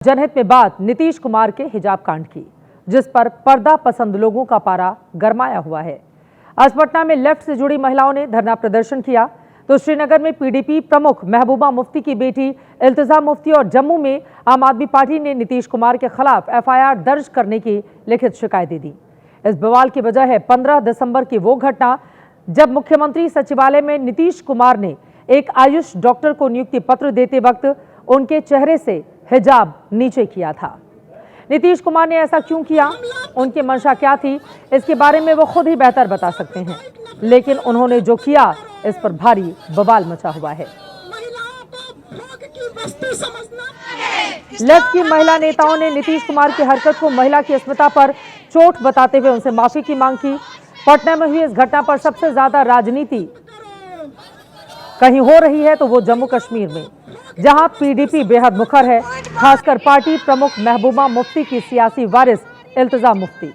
जनहित में बात नीतीश कुमार के हिजाब कांड की, जिस पर पर्दा पसंद लोगों का पारा गरमाया हुआ है। आज पटना में लेफ्ट से जुड़ी महिलाओं ने धरना प्रदर्शन किया, तो श्रीनगर में पीडीपी प्रमुख महबूबा मुफ्ती की बेटी इल्तिजा मुफ्ती और जम्मू में आम आदमी पार्टी ने नीतीश कुमार के खिलाफ एफआईआर दर्ज करने की लिखित शिकायत दे दी। इस बवाल की वजह है 15 दिसंबर की वो घटना जब मुख्यमंत्री सचिवालय में नीतीश कुमार ने एक आयुष डॉक्टर को नियुक्ति पत्र देते वक्त उनके चेहरे से हिजाब नीचे किया था। नीतीश कुमार ने ऐसा क्यों किया, उनकी मंशा क्या थी, इसके बारे में वो खुद ही बेहतर बता सकते हैं, लेकिन उन्होंने जो किया इस पर भारी बवाल मचा हुआ है। लेफ्ट की महिला नेताओं ने नीतीश कुमार की हरकत को महिला की अस्मिता पर चोट बताते हुए उनसे माफी की मांग की। पटना में हुई इस घटना पर सबसे ज्यादा राजनीति कहीं हो रही है तो वो जम्मू कश्मीर में, जहां पीडीपी बेहद मुखर है, खासकर पार्टी प्रमुख महबूबा मुफ्ती की सियासी वारिस इल्तिजा मुफ्ती।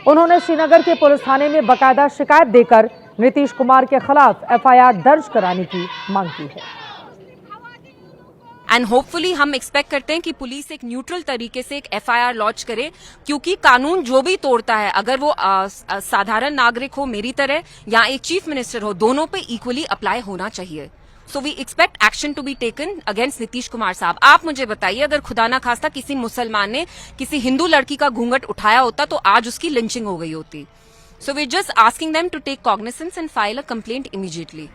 उन्होंने श्रीनगर के पुलिस थाने में बकायदा शिकायत देकर नीतीश कुमार के खिलाफ एफआईआर दर्ज कराने की मांग की है। एंड होपफुली हम एक्सपेक्ट करते हैं कि पुलिस एक न्यूट्रल तरीके से एक एफआईआर लॉन्च करे, क्योंकि कानून जो भी तोड़ता है, अगर वो साधारण नागरिक हो मेरी तरह या एक चीफ मिनिस्टर हो, दोनों पे इक्वली अप्लाई होना चाहिए। So we expect action to be taken against Nitish Kumar साहब। आप मुझे बताइए, अगर खुदा ना खास्ता किसी मुसलमान ने किसी हिंदू लड़की का घूंघट उठाया होता तो आज उसकी लिंचिंग हो गई होती। So we just asking them to take cognizance and file a complaint immediately.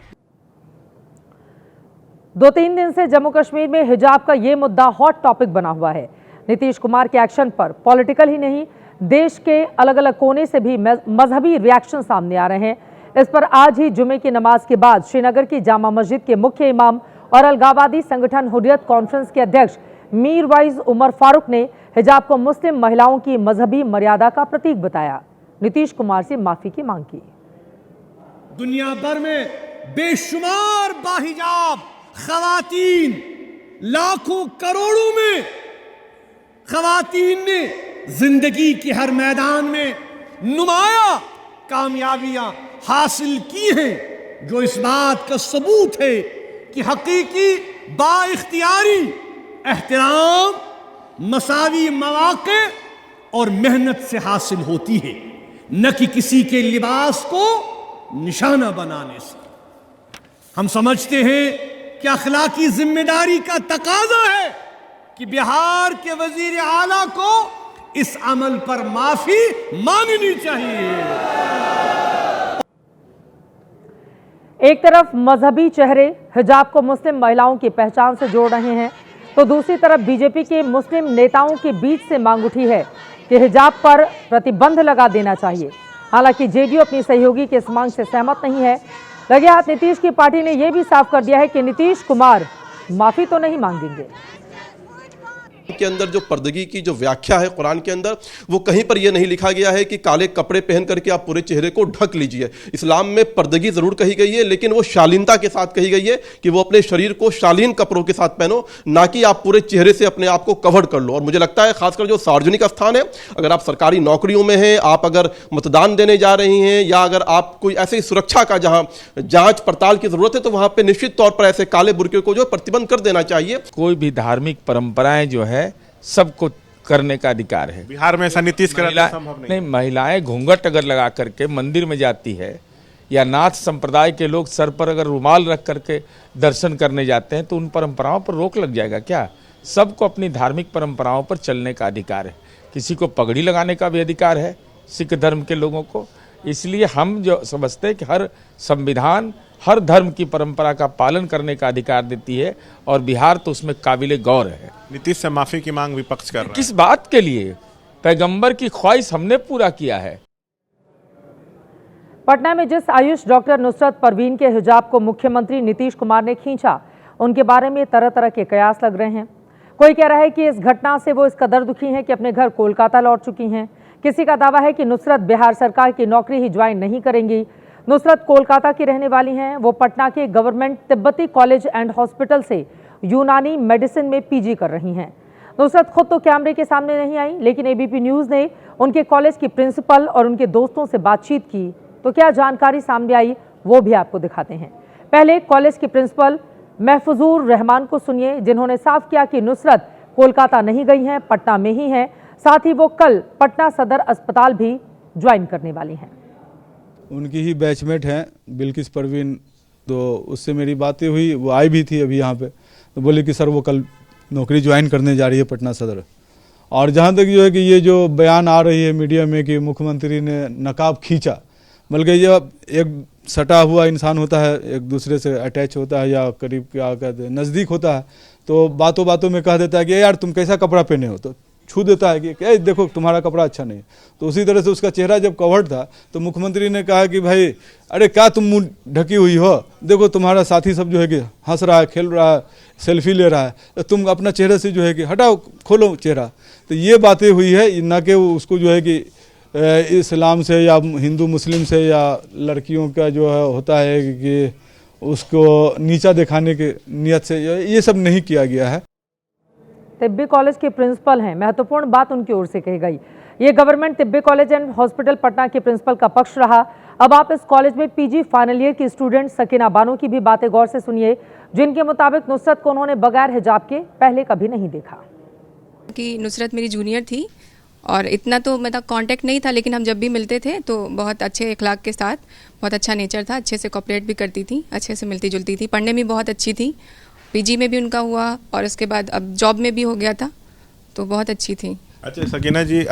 2-3 दिन से जम्मू कश्मीर में हिजाब का ये मुद्दा हॉट टॉपिक बना हुआ है। नीतीश कुमार के एक्शन पर पॉलिटिकल ही नहीं, देश के अलग अलग कोने से भी मजहबी रिएक्शन सामने आ रहे हैं। इस पर आज ही जुमे की नमाज के बाद श्रीनगर की जामा मस्जिद के मुख्य इमाम और अलगावादी संगठन हुर्रियत कॉन्फ्रेंस के अध्यक्ष मीरवाइज उमर फारूक ने हिजाब को मुस्लिम महिलाओं की मजहबी मर्यादा का प्रतीक बताया। नीतीश कुमार से माफी की मांग की। दुनिया भर में बेशुमार बाहिजाब खवातीन, लाखों करोड़ों में खवातीन ने जिंदगी के हर मैदान में नुमाया कामयाबियां हासिल की हैं, जो इस बात का सबूत है कि हकीकी बाइख्तियारी एहतराम मसावी मौके और मेहनत से हासिल होती है, न कि किसी के लिबास को निशाना बनाने से। हम समझते हैं कि अखलाकी जिम्मेदारी का तकाजा है कि बिहार के वजीर आला को इस अमल पर माफी मांगनी चाहिए। एक तरफ मजहबी चेहरे हिजाब को मुस्लिम महिलाओं की पहचान से जोड़ रहे हैं, तो दूसरी तरफ बीजेपी के मुस्लिम नेताओं के बीच से मांग उठी है कि हिजाब पर प्रतिबंध लगा देना चाहिए। हालांकि जेडीयू अपनी सहयोगी के इस मांग से सहमत नहीं है। लगे हाथ नीतीश की पार्टी ने यह भी साफ कर दिया है कि नीतीश कुमार माफी तो नहीं मांगेंगे। के अंदर जो पर्दगी की जो व्याख्या है कुरान के अंदर, वो कहीं पर यह नहीं लिखा गया है कि काले कपड़े पहन करके आप पूरे चेहरे को ढक लीजिए। इस्लाम में पर्दगी जरूर कही गई है, लेकिन वो शालीनता के साथ कही गई है कि वो अपने शरीर को शालीन कपड़ों के साथ पहनो, ना कि आप पूरे चेहरे से अपने आप को कवर कर लो। और मुझे लगता है खासकर जो सार्वजनिक स्थान है, अगर आप सरकारी नौकरियों में हैं, आप अगर मतदान देने जा रही हैं, या अगर आप कोई ऐसी सुरक्षा का जहां जांच पड़ताल की जरूरत है, तो वहां पर निश्चित तौर पर ऐसे काले बुर्के को जो प्रतिबंध कर देना चाहिए। कोई भी धार्मिक परंपराएं जो है सबको करने का अधिकार है। बिहार में ऐसा नीतीश कराना संभव नहीं। महिलाएं घूंघट अगर लगा करके मंदिर में जाती है, या नाथ संप्रदाय के लोग सर पर अगर रुमाल रख करके दर्शन करने जाते हैं, तो उन परंपराओं पर रोक लग जाएगा क्या? सबको अपनी धार्मिक परंपराओं पर चलने का अधिकार है। किसी को पगड़ी लगाने का भी अधिकार है सिख धर्म के लोगों को। इसलिए हम जो समझते हैं कि हर संविधान हर धर्म की परंपरा का पालन करने का अधिकार देती है, और बिहार तो उसमें काबिले गौर है। नीतीश से माफी की मांग विपक्ष कर रहा है। किस बात के लिए? पैगंबर की ख्वाहिश हमने पूरा किया है। पटना में जिस आयुष डॉक्टर नुसरत परवीन के हिजाब को मुख्यमंत्री नीतीश कुमार ने खींचा, उनके बारे में तरह तरह के कयास लग रहे हैं। कोई कह रहा है कि इस घटना से वो इस कदर दुखी हैं कि अपने घर कोलकाता लौट चुकी हैं। किसी का दावा है कि नुसरत बिहार सरकार की नौकरी ही ज्वाइन नहीं करेंगी। नुसरत कोलकाता की रहने वाली हैं। वो पटना के गवर्नमेंट तिब्बती कॉलेज एंड हॉस्पिटल से यूनानी मेडिसिन में पीजी कर रही हैं। नुसरत खुद तो कैमरे के सामने नहीं आई, लेकिन एबीपी न्यूज़ ने उनके कॉलेज की प्रिंसिपल और उनके दोस्तों से बातचीत की, तो क्या जानकारी सामने आई वो भी आपको दिखाते हैं। पहले कॉलेज की प्रिंसिपल महफूजुर रहमान को सुनिए, जिन्होंने साफ किया कि नुसरत कोलकाता नहीं गई हैं, पटना में ही हैं। साथ ही वो कल पटना सदर अस्पताल भी ज्वाइन करने वाली हैं। उनकी ही बैचमेट हैं बिल्किस परवीन, तो उससे मेरी बातें हुई, वो आई भी थी अभी यहाँ पे, तो बोले कि सर वो कल नौकरी ज्वाइन करने जा रही है पटना सदर। और जहाँ तक जो है कि ये जो बयान आ रही है मीडिया में कि मुख्यमंत्री ने नकाब खींचा, बल्कि जब एक सटा हुआ इंसान होता है, एक दूसरे से अटैच होता है या करीब क्या कहते हैं नज़दीक होता है, तो बातों बातों में कह देता है कि यार तुम कैसा कपड़ा पहने हो, तो छू देता है कि देखो तुम्हारा कपड़ा अच्छा नहीं है। तो उसी तरह से उसका चेहरा जब कवर्ड था तो मुख्यमंत्री ने कहा कि भाई अरे क्या तुम मुंह ढकी हुई हो, देखो तुम्हारा साथी सब जो है कि हंस रहा है, खेल रहा है, सेल्फी ले रहा है, तो तुम अपना चेहरे से जो है कि हटाओ, खोलो चेहरा। तो ये बातें हुई है, ना कि उसको जो है कि इस्लाम से या हिंदू मुस्लिम से या लड़कियों का जो है होता है कि उसको नीचा दिखाने के नियत से ये सब नहीं किया गया है। तिब्बी कॉलेज के प्रिंसिपल हैं, महत्वपूर्ण बात उनकी ओर से कही गई। ये government Tibbi college and hospital Patna के प्रिंसिपल का पक्ष रहा। अब आप इस कॉलेज में पीजी फाइनल ईयर की स्टूडेंट सकीना बानो की भी बातें गौर से सुनिए, जिनके मुताबिक नुसरत को उन्होंने बगैर हिजाब के पहले कभी नहीं देखा। कि नुसरत मेरी जूनियर थी और इतना तो मतलब कांटेक्ट नहीं था, लेकिन हम जब भी मिलते थे तो बहुत अच्छे अखलाक के साथ, बहुत अच्छा नेचर था, अच्छे से कोऑपरेट भी करती थी, अच्छे से मिलती जुलती थी, पढ़ने में बहुत अच्छी थी, पीजी में भी उनका हुआ और उसके बाद अब जॉब में भी हो गया था, तो बहुत अच्छी थी। अच्छा सकीना जी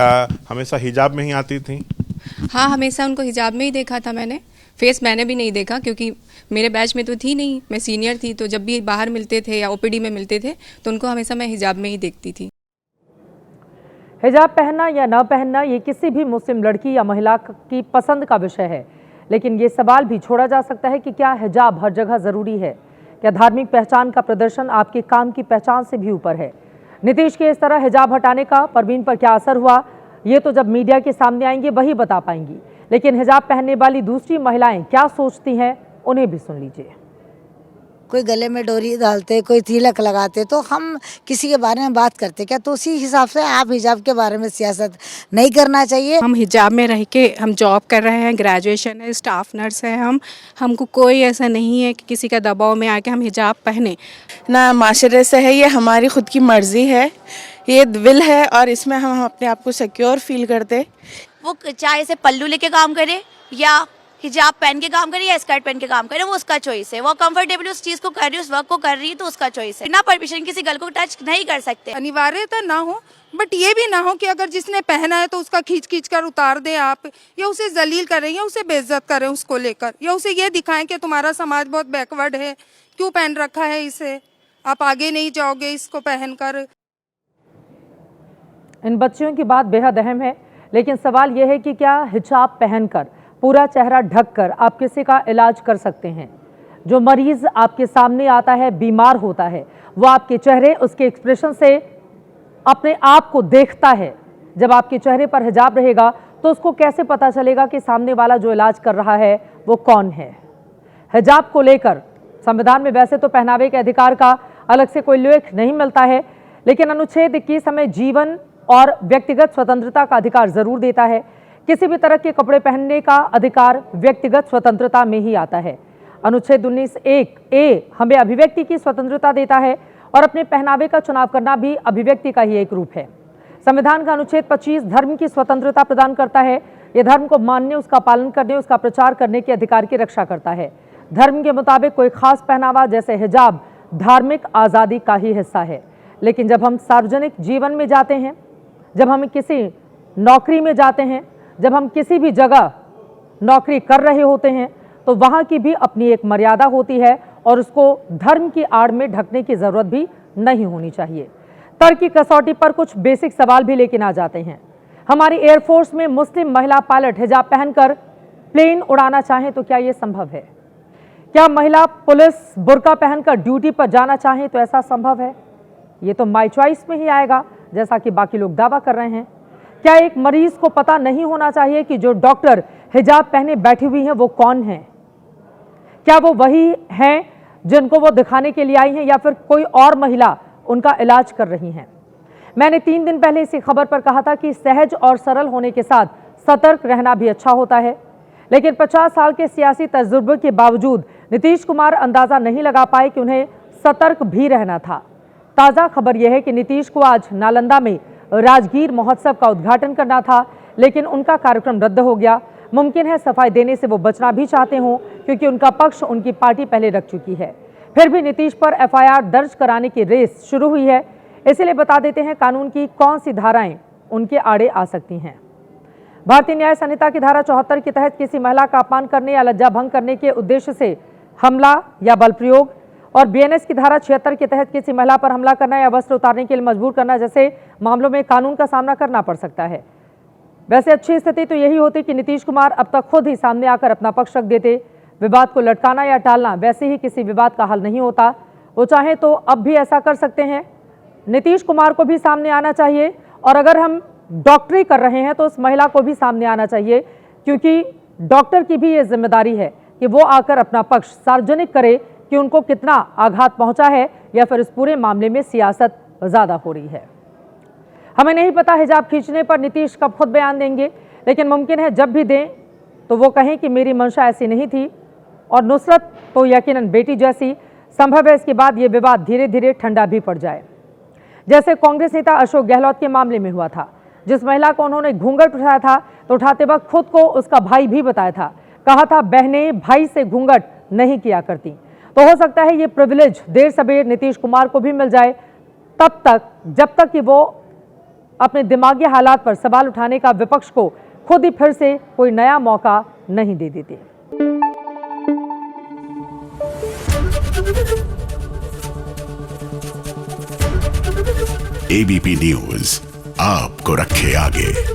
हमेशा हिजाब में ही आती थी? हाँ, हमेशा उनको हिजाब में ही देखा था मैंने, फेस मैंने भी नहीं देखा क्योंकि मेरे बैच में तो थी नहीं, मैं सीनियर थी, तो जब भी बाहर मिलते थे या ओपीडी में मिलते थे तो उनको हमेशा मैं हिजाब में ही देखती थी। हिजाब पहनना या न पहनना ये किसी भी मुस्लिम लड़की या महिला की पसंद का विषय है, लेकिन ये सवाल भी छोड़ा जा सकता है कि क्या हिजाब हर जगह जरूरी है? क्या धार्मिक पहचान का प्रदर्शन आपके काम की पहचान से भी ऊपर है? नीतीश के इस तरह हिजाब हटाने का परवीन पर क्या असर हुआ, ये तो जब मीडिया के सामने आएंगे वही बता पाएंगी। लेकिन हिजाब पहनने वाली दूसरी महिलाएं क्या सोचती हैं, उन्हें भी सुन लीजिए। कोई गले में डोरी डालते, कोई तिलक लगाते, तो हम किसी के बारे में बात करते क्या? तो उसी हिसाब से आप हिजाब के बारे में सियासत नहीं करना चाहिए। हम हिजाब में रह के हम जॉब कर रहे हैं, ग्रेजुएशन है, स्टाफ नर्स है, हमको कोई ऐसा नहीं है कि किसी का दबाव में आके हम हिजाब पहने ना, माशरे से है, ये हमारी खुद की मर्जी है, ये विल है और इसमें हम अपने आप को सिक्योर फील करते। वो चाहे से पल्लू लेके काम करे या हिजाब पहन के काम करे या स्कर्ट पहन के काम करे, वो उसका चॉइस है, वो कंफर्टेबल उस चीज को कर रही है, उस वर्क को कर रही है, तो उसका चॉइस है। बिना परमिशन किसी गर्ल को टच नहीं कर सकते। अनिवार्यता ना हो, बट ये भी ना हो कि अगर जिसने पहना है तो उसका खींच खींच कर उतार दें आप, या उसे जलील करें या उसे बेइज्जत करें उसको लेकर, या उसे ये दिखाएं कि तुम्हारा समाज बहुत बैकवर्ड है, क्यों पहन रखा है इसे, आप आगे नहीं जाओगे इसको पहनकर। इन बच्चियों की बात बेहद अहम है, लेकिन सवाल यह है कि क्या हिजाब पहनकर, पूरा चेहरा ढककर आप किसी का इलाज कर सकते हैं? जो मरीज आपके सामने आता है, बीमार होता है, वो आपके चेहरे, उसके एक्सप्रेशन से अपने आप को देखता है। जब आपके चेहरे पर हिजाब रहेगा तो उसको कैसे पता चलेगा कि सामने वाला जो इलाज कर रहा है वो कौन है? हिजाब को लेकर संविधान में वैसे तो पहनावे के अधिकार का अलग से कोई उल्लेख नहीं मिलता है, लेकिन अनुच्छेद 21 हमें जीवन और व्यक्तिगत स्वतंत्रता का अधिकार जरूर देता है। किसी भी तरह के कपड़े पहनने का अधिकार व्यक्तिगत स्वतंत्रता में ही आता है। अनुच्छेद 19(1)(a) हमें अभिव्यक्ति की स्वतंत्रता देता है और अपने पहनावे का चुनाव करना भी अभिव्यक्ति का ही एक रूप है। संविधान का अनुच्छेद 25 धर्म की स्वतंत्रता प्रदान करता है। यह धर्म को मानने, उसका पालन करने, उसका प्रचार करने के अधिकार की रक्षा करता है। धर्म के मुताबिक कोई खास पहनावा जैसे हिजाब धार्मिक आज़ादी का ही हिस्सा है, लेकिन जब हम सार्वजनिक जीवन में जाते हैं, जब हम किसी नौकरी में जाते हैं, जब हम किसी भी जगह नौकरी कर रहे होते हैं, तो वहाँ की भी अपनी एक मर्यादा होती है और उसको धर्म की आड़ में ढकने की ज़रूरत भी नहीं होनी चाहिए। तर्क की कसौटी पर कुछ बेसिक सवाल भी लेकिन आ जाते हैं। हमारी एयरफोर्स में मुस्लिम महिला पायलट हिजाब पहनकर प्लेन उड़ाना चाहें तो क्या ये संभव है? क्या महिला पुलिस बुर्का पहनकर ड्यूटी पर जाना चाहें तो ऐसा संभव है? ये तो माई चॉइस में ही आएगा, जैसा कि बाकी लोग दावा कर रहे हैं। क्या एक मरीज को पता नहीं होना चाहिए कि जो डॉक्टर हिजाब पहने बैठी हुई हैं वो कौन है? क्या वो वही हैं जिनको वो दिखाने के लिए आई हैं या फिर कोई और महिला उनका इलाज कर रही हैं? मैंने 3 दिन पहले इसी खबर पर कहा था कि सहज और सरल होने के साथ सतर्क रहना भी अच्छा होता है, लेकिन 50 साल के सियासी तजुर्बे के बावजूद नीतीश कुमार अंदाजा नहीं लगा पाए कि उन्हें सतर्क भी रहना था। ताज़ा खबर यह है कि नीतीश को आज नालंदा में राजगीर महोत्सव का उद्घाटन करना था, लेकिन उनका कार्यक्रम रद्द हो गया। मुमकिन है सफाई देने से वो बचना भी चाहते हों, क्योंकि उनका पक्ष उनकी पार्टी पहले रख चुकी है। फिर भी नीतीश पर एफआईआर दर्ज कराने की रेस शुरू हुई है। इसीलिए बता देते हैं कानून की कौन सी धाराएं उनके आड़े आ सकती हैं। भारतीय न्याय संहिता की धारा 74 के तहत किसी महिला का अपमान करने या लज्जा भंग करने के उद्देश्य से हमला या बल प्रयोग, और बीएनएस की धारा 76 के तहत किसी महिला पर हमला करना या वस्त्र उतारने के लिए मजबूर करना जैसे मामलों में कानून का सामना करना पड़ सकता है। वैसे अच्छी स्थिति तो यही होती कि नीतीश कुमार अब तक खुद ही सामने आकर अपना पक्ष रख देते। विवाद को लटकाना या टालना वैसे ही किसी विवाद का हल नहीं होता। वो चाहे तो अब भी ऐसा कर सकते हैं। नीतीश कुमार को भी सामने आना चाहिए, और अगर हम डॉक्टरी कर रहे हैं तो उस महिला को भी सामने आना चाहिए, क्योंकि डॉक्टर की भी ये जिम्मेदारी है कि वो आकर अपना पक्ष सार्वजनिक करे कि उनको कितना आघात पहुंचा है, या फिर इस पूरे मामले में सियासत ज्यादा हो रही है। हमें नहीं पता हिजाब खींचने पर नीतीश कब खुद बयान देंगे, लेकिन मुमकिन है जब भी दें तो वो कहें कि मेरी मंशा ऐसी नहीं थी, और नुसरत तो यकीनन बेटी जैसी। संभव है इसके बाद ये विवाद धीरे धीरे ठंडा भी पड़ जाए, जैसे कांग्रेस नेता अशोक गहलोत के मामले में हुआ था। जिस महिला को उन्होंने घूंघट उठाया था तो उठाते वक्त खुद को उसका भाई भी बताया था। कहा था बहनें भाई से घूंघट नहीं किया करती। तो हो सकता है ये प्रिविलेज देर सबेर नीतीश कुमार को भी मिल जाए, तब तक जब तक कि वो अपने दिमागी हालात पर सवाल उठाने का विपक्ष को खुद ही फिर से कोई नया मौका नहीं दे देते। एबीपी न्यूज आपको रखे आगे।